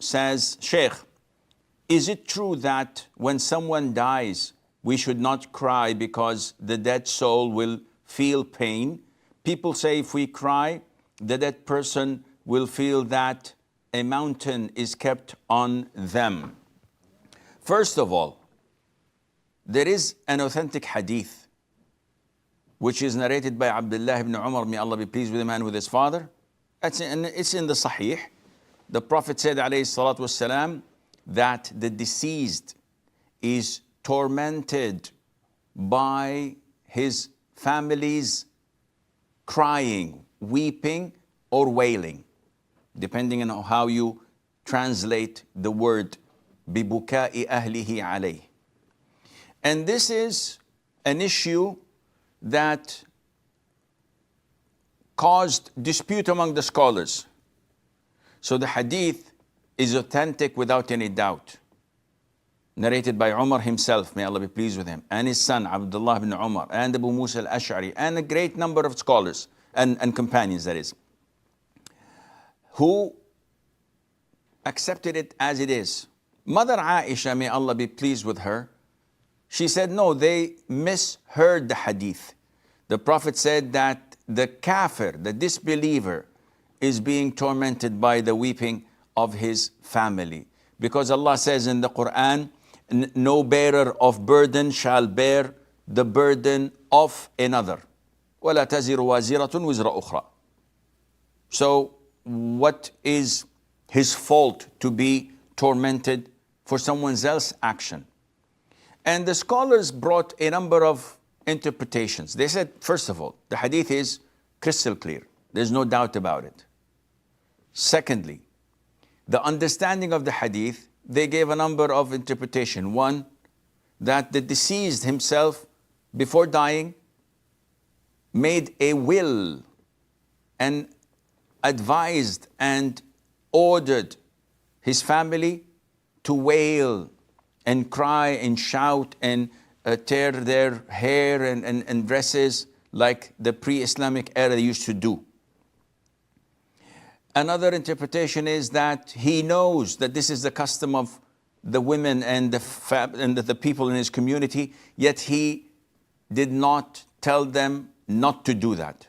says, Sheikh, is it true that when someone dies, we should not cry because the dead soul will feel pain? People say if we cry, the dead person will feel that a mountain is kept on them. First of all, there is an authentic hadith which is narrated by Abdullah ibn Umar, may Allah be pleased with him and with his father. It's in the Sahih. The Prophet said, alayhi salatu wassalam, that the deceased is tormented by his family's crying, weeping, or wailing, depending on how you translate the word بِبُكَاءِ أَهْلِهِ عَلَيْهِ. And this is an issue that caused dispute among the scholars. So the hadith is authentic without any doubt. Narrated by Umar himself, may Allah be pleased with him, and his son Abdullah ibn Umar, and Abu Musa al-Ash'ari, and a great number of scholars and companions, that is, who accepted it as it is. Mother Aisha, may Allah be pleased with her, she said, no, they misheard the hadith. The Prophet said that the kafir, the disbeliever, is being tormented by the weeping of his family. Because Allah says in the Quran, no bearer of burden shall bear the burden of another. وَلَا تَزِرُ وَازِرَةٌ وِزْرَ أُخْرَى. So what is his fault to be tormented for someone else's action? And the scholars brought a number of interpretations. They said, first of all, the hadith is crystal clear. There's no doubt about it. Secondly, the understanding of the hadith, they gave a number of interpretations. One, that the deceased himself, before dying, made a will and advised and ordered his family to wail and cry and shout and tear their hair and dresses like the pre-Islamic era used to do. Another interpretation is that he knows that this is the custom of the women and the people in his community, yet he did not tell them not to do that.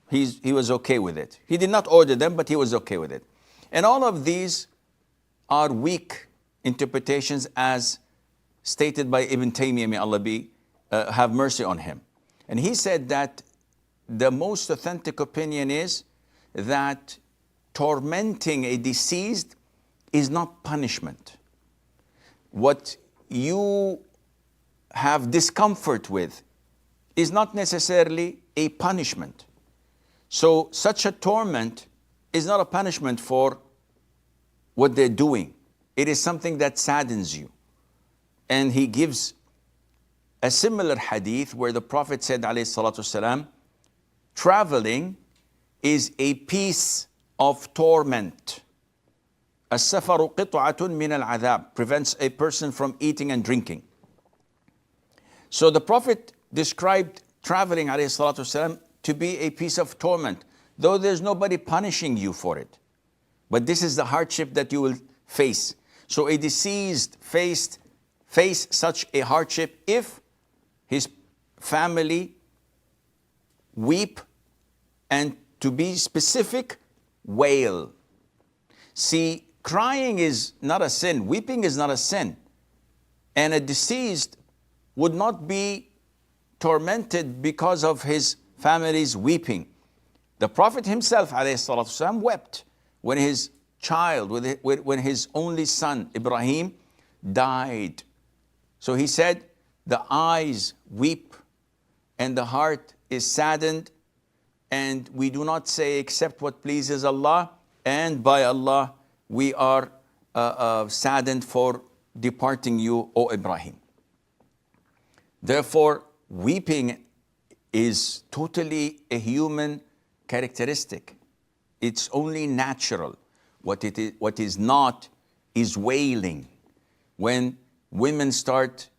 He was okay with it. He did not order them, but he was okay with it. And all of these are weak interpretations as stated by Ibn Taymiyyah, may Allah have mercy on him. And he said that the most authentic opinion is that tormenting a deceased is not punishment. What you have discomfort with is not necessarily a punishment. So such a torment is not a punishment for what they're doing. It is something that saddens you. And he gives a similar hadith where the Prophet said, alayhi salatu wasalam, traveling is a piece of torment. السفر قطعة من العذاب, prevents a person from eating and drinking. So the Prophet described traveling, alayhi salatu wasalam, to be a piece of torment, though there's nobody punishing you for it. But this is the hardship that you will face. So a deceased face such a hardship if his family weep, and to be specific, wail. See, crying is not a sin, weeping is not a sin. And a deceased would not be tormented because of his family's weeping. The Prophet himself, ﷺ, wept when his child, when his only son, Ibrahim, died. So he said, the eyes weep and the heart is saddened, and we do not say except what pleases Allah, and by Allah we are saddened for departing you, O Ibrahim. Therefore, weeping is totally a human characteristic. It's only natural. What is not is wailing. When women start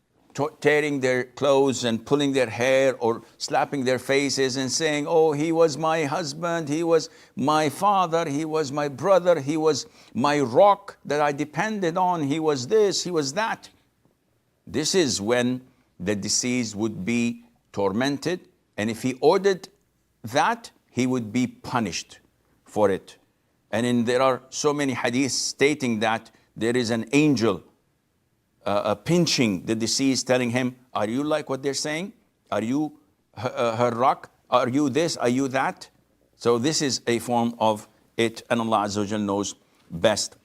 tearing their clothes and pulling their hair or slapping their faces and saying, oh, he was my husband, he was my father, he was my brother, he was my rock that I depended on, he was this, he was that. This is when the deceased would be tormented, and if he ordered that, he would be punished for it. And there are so many hadiths stating that there is an angel pinching the deceased, telling him, are you like what they're saying? Are you her rock? Are you this? Are you that? So this is a form of it, and Allah Azza wa Jal knows best.